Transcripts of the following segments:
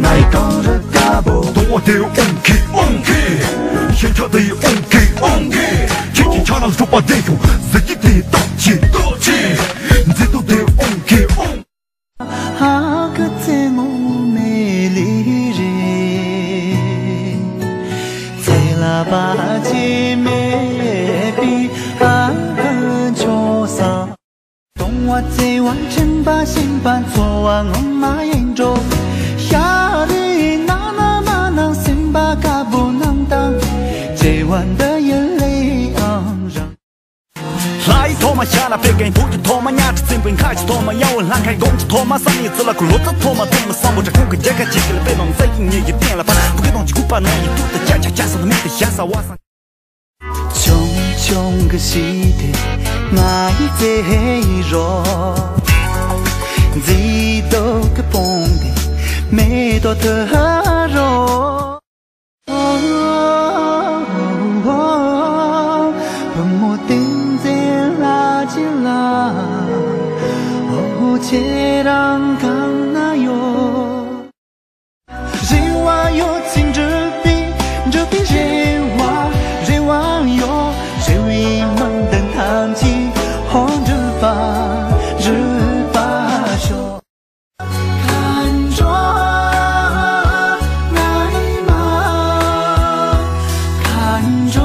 爱讲着家不，懂我的 OK， 现场的 OK， 轻轻唱了说把内容，自己的道歉，这都得 OK。啊个在我美丽人，在喇叭前面比很潇洒。东我在往前把心把左往我马眼中，下里那那嘛能心把嘎不能当，这晚的眼泪昂让。来一坨嘛下来别给不就坨嘛伢子真本开始坨嘛要我拉开公鸡坨嘛三年子了苦罗子坨嘛多么伤不着空个揭开几个了别弄在一年一点了吧不给东西古巴那一肚子家加上的没得下啥哇上种种个西的爱在热几多个蹦的没多的热切让刚那哟，人话有情这比人话有，谁为门灯弹起红日发秀，看着爱吗？看着。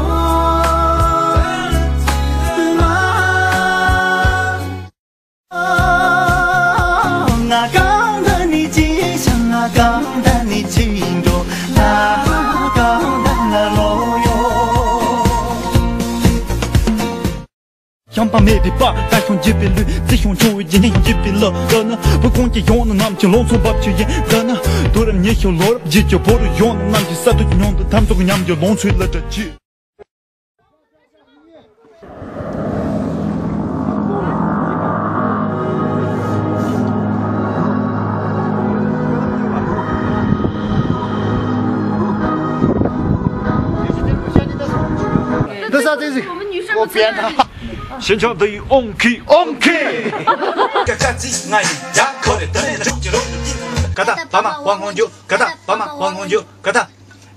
刚的你记住，那刚的那路哟。想把每笔把带上一笔绿，只想注意一年一笔了，的呢不光je用的那么就弄错把就演的呢，多人也小罗了，一就不如用的那就啥都用的，他们这个样就弄错了这句。这啥这是？我编的。现场的 OK， 嘎达爸妈黄红酒，嘎达爸妈黄红酒，嘎达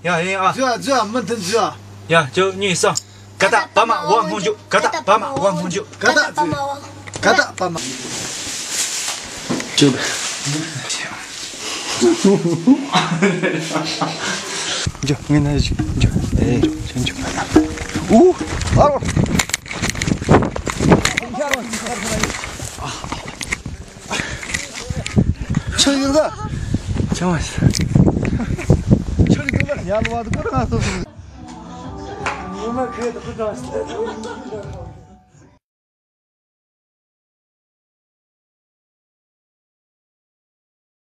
呀啊！这没得这呀，就你上，嘎达爸妈黄红酒，嘎达爸妈黄红酒，嘎达爸妈。就呗。就我跟他去，就哎，先去。好了。吃一个，这玩意儿，吃一个，你要不我都不能说。你们可以都不知道。